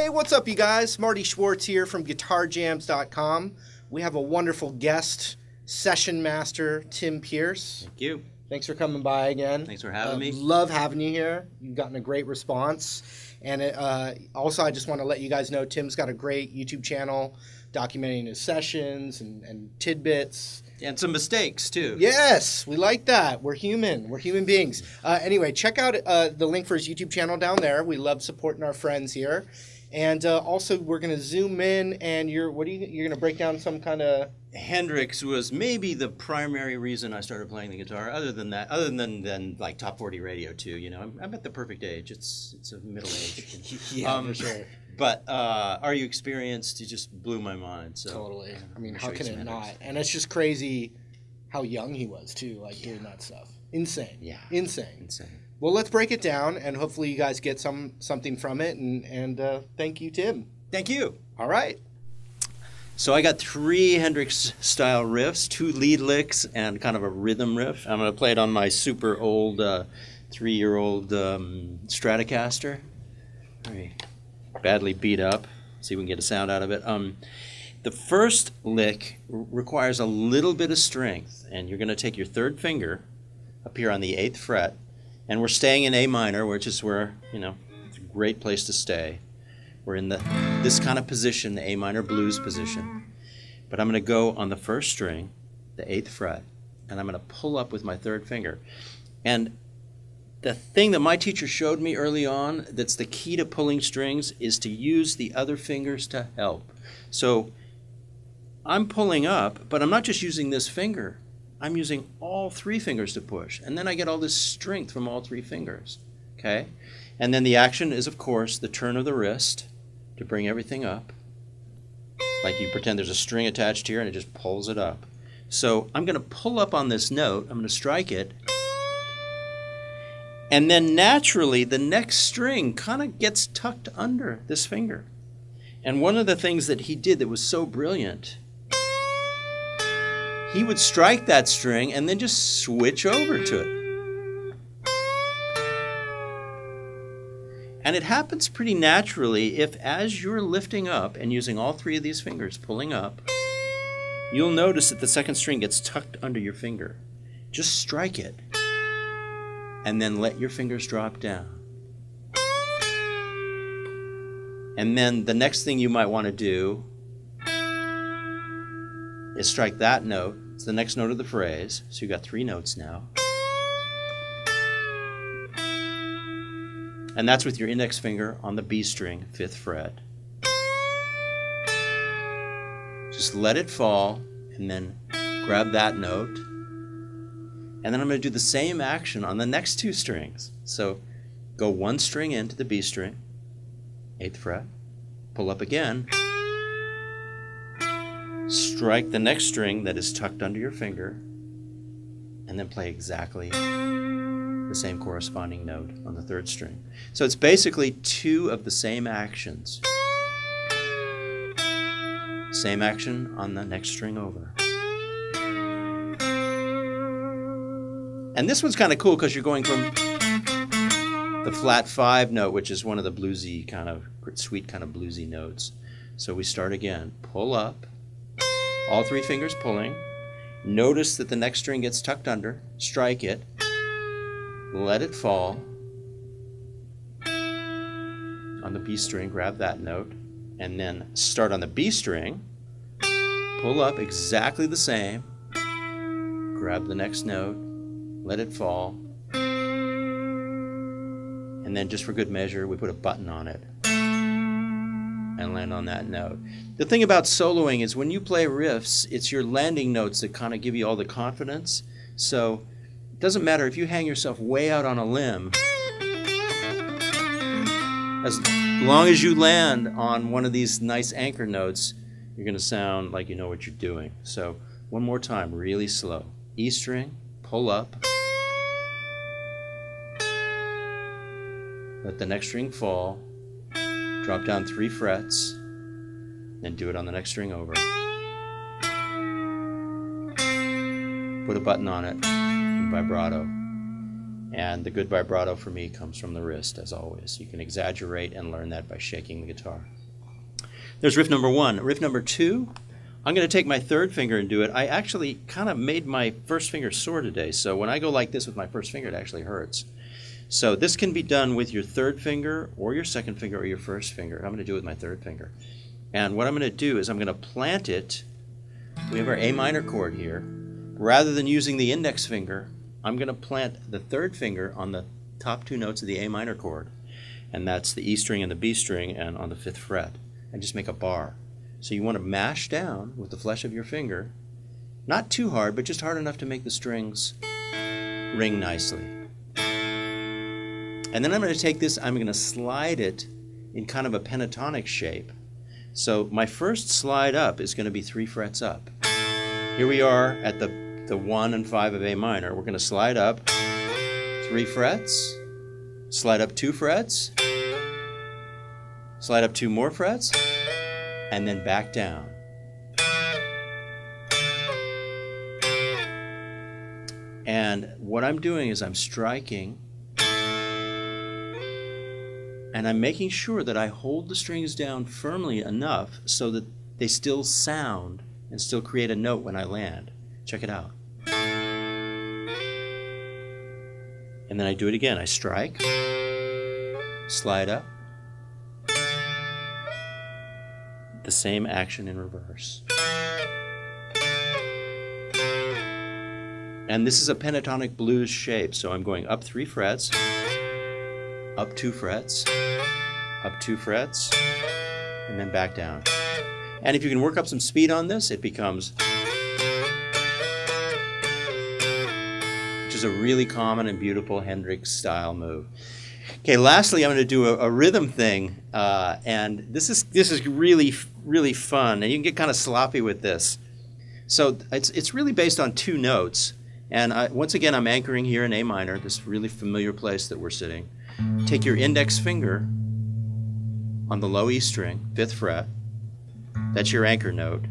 Hey, what's up, you guys? Marty Schwartz here from GuitarJams.com. We have a wonderful guest, session master Tim Pierce. Thank you. Thanks for coming by again. Thanks for having me. Love having you here. You've gotten a great response. And also, I just want to let you guys know Tim's got a great YouTube channel documenting his sessions and tidbits. And some mistakes, too. Yes, we like that. We're human. We're human beings. Anyway, check out the link for his YouTube channel down there. We love supporting our friends here. And also, we're going to zoom in, and you're going to break down some kind of... Hendrix was maybe the primary reason I started playing the guitar. Other than like top 40 radio too. You know, I'm at the perfect age. It's a middle age. Yeah, for sure. But Are You Experienced? It just blew my mind. So totally. I mean, how can it not? And it's just crazy how young he was too, like doing that stuff. Insane. Yeah. Insane. Well, let's break it down, and hopefully you guys get something from it. And thank you, Tim. Thank you. All right. So I got 3 Hendrix-style riffs, 2 lead licks, and kind of a rhythm riff. I'm going to play it on my super old 3-year-old Stratocaster. Very badly beat up. See if we can get a sound out of it. The first lick requires a little bit of strength, and you're going to take your 3rd finger up here on the 8th fret, and we're staying in A minor, which is where, you know, it's a great place to stay. We're in this kind of position, the A minor blues position. But I'm going to go on the 1st string, the 8th fret, and I'm going to pull up with my 3rd finger. And the thing that my teacher showed me early on that's the key to pulling strings is to use the other fingers to help. So I'm pulling up, but I'm not just using this finger. I'm using all 3 fingers to push. And then I get all this strength from all 3 fingers. Okay? And then the action is, of course, the turn of the wrist to bring everything up. Like you pretend there's a string attached here and it just pulls it up. So I'm going to pull up on this note. I'm going to strike it. And then naturally the next string kind of gets tucked under this finger. And one of the things that he did that was so brilliant, he would strike that string and then just switch over to it. And it happens pretty naturally if, as you're lifting up and using all 3 of these fingers pulling up, you'll notice that the 2nd string gets tucked under your finger. Just strike it and then let your fingers drop down. And then the next thing you might want to do is strike that note. It's the next note of the phrase. So you've got 3 notes now. And that's with your index finger on the B string, 5th fret. Just let it fall and then grab that note. And then I'm going to do the same action on the next 2 strings. So go 1 string into the B string, 8th fret, pull up again, strike the next string that is tucked under your finger, and then play exactly the same corresponding note on the 3rd string. So it's basically 2 of the same actions. Same action on the next string over. And this one's kind of cool because you're going from the flat 5 note, which is one of the bluesy kind of, sweet kind of bluesy notes. So we start again. Pull up, all 3 fingers pulling. Notice that the next string gets tucked under. Strike it. Let it fall. On the B string, grab that note. And then start on the B string. Pull up exactly the same. Grab the next note. Let it fall. And then just for good measure, we put a button on it and land on that note. The thing about soloing is when you play riffs, it's your landing notes that kind of give you all the confidence. So it doesn't matter if you hang yourself way out on a limb. As long as you land on one of these nice anchor notes, you're going to sound like you know what you're doing. So one more time, really slow. E string, pull up. Let the next string fall. Drop down 3 frets. Then do it on the next string over. Put a button on it, vibrato. And the good vibrato for me comes from the wrist, as always. You can exaggerate and learn that by shaking the guitar. There's riff number 1. Riff number 2, I'm going to take my third finger and do it. I actually kind of made my first finger sore today, so when I go like this with my first finger, it actually hurts. So this can be done with your third finger or your second finger or your first finger. I'm going to do it with my third finger. And what I'm going to do is I'm going to plant it. We have our A minor chord here. Rather than using the index finger, I'm going to plant the third finger on the top 2 notes of the A minor chord. And that's the E string and the B string and on the 5th fret. And just make a bar. So you want to mash down with the flesh of your finger. Not too hard, but just hard enough to make the strings ring nicely. And then I'm going to take this, I'm going to slide it in kind of a pentatonic shape. So my first slide up is going to be 3 frets up. Here we are at the 1 and 5 of A minor. We're going to slide up 3 frets, slide up 2 frets, slide up 2 more frets, and then back down. And what I'm doing is I'm striking, and I'm making sure that I hold the strings down firmly enough so that they still sound and still create a note when I land. Check it out. And then I do it again. I strike, slide up, the same action in reverse. And this is a pentatonic blues shape, so I'm going up 3 frets, up 2 frets, up 2 frets, and then back down. And if you can work up some speed on this, it becomes, which is a really common and beautiful Hendrix style move. Okay, lastly, I'm going to do a rhythm thing, and this is really, really fun, and you can get kind of sloppy with this. So it's really based on 2 notes, and once again, I'm anchoring here in A minor, this really familiar place that we're sitting. Take your index finger on the low E string, 5th fret. That's your anchor note.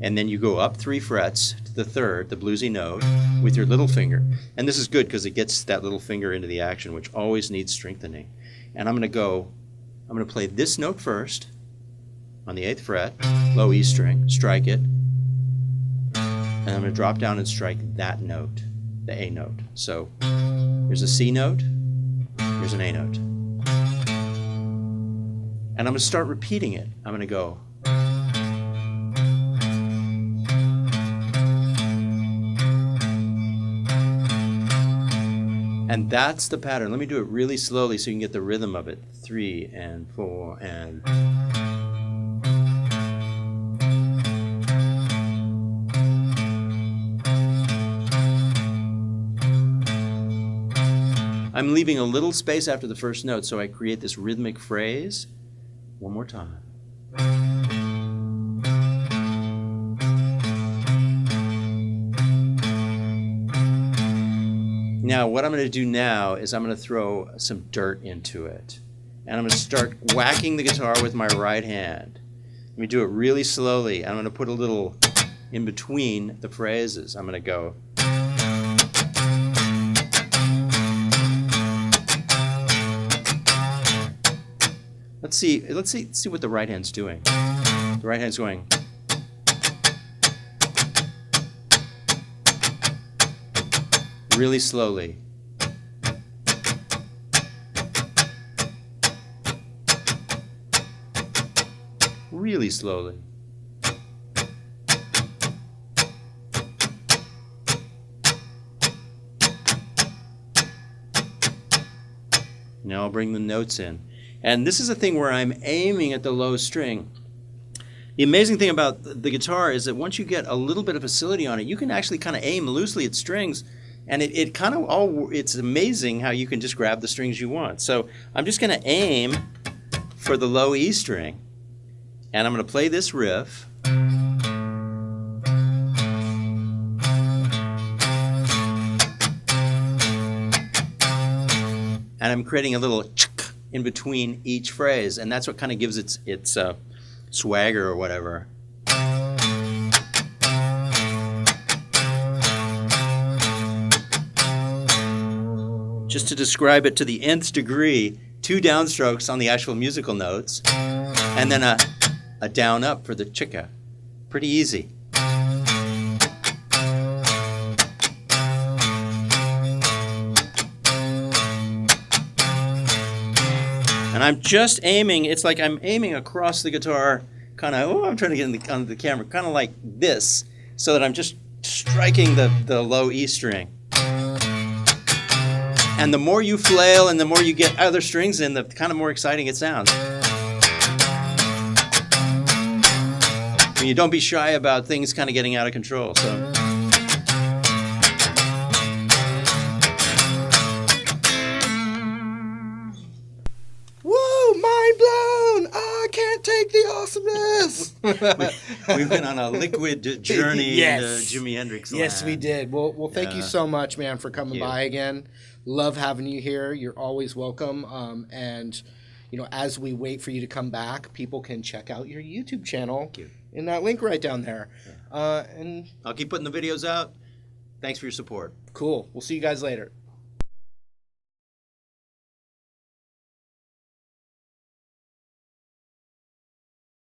And then you go up 3 frets to the 3rd, the bluesy note, with your little finger. And this is good because it gets that little finger into the action, which always needs strengthening. And I'm going to play this note first on the 8th fret, low E string, strike it. And I'm going to drop down and strike that note, the A note. So here's a C note. Here's an A note. And I'm going to start repeating it. I'm going to go. And that's the pattern. Let me do it really slowly so you can get the rhythm of it. 3 and 4 and... I'm leaving a little space after the first note, so I create this rhythmic phrase. One more time. Now, what I'm going to do now is I'm going to throw some dirt into it. And I'm going to start whacking the guitar with my right hand. Let me do it really slowly. I'm going to put a little in between the phrases. I'm going to go. Let's see what the right hand's doing. The right hand's going. Really slowly. Really slowly. Now I'll bring the notes in. And this is a thing where I'm aiming at the low string. The amazing thing about the guitar is that once you get a little bit of facility on it, you can actually kind of aim loosely at strings, and it's amazing how you can just grab the strings you want. So I'm just going to aim for the low E string, and I'm going to play this riff. And I'm creating a little in between each phrase, and that's what kind of gives its swagger or whatever. just to describe it to the nth degree, 2 downstrokes on the actual musical notes, and then a down up for the chicka. Pretty easy. And I'm just aiming, it's like I'm aiming across the guitar, kind of, I'm trying to get on the camera, kind of like this, so that I'm just striking the low E string. And the more you flail and the more you get other strings in, the kind of more exciting it sounds. And you don't be shy about things kind of getting out of control. So. Whoa, mind blown! I can't take the awesomeness. We've been on a liquid journey Yes. into Jimi Hendrix land. Yes, we did. Well, thank you so much, man, for coming by again. Love having you here. You're always welcome. And you know, as we wait for you to come back, people can check out your YouTube channel in that link right down there. And I'll keep putting the videos out. Thanks for your support. Cool. We'll see you guys later.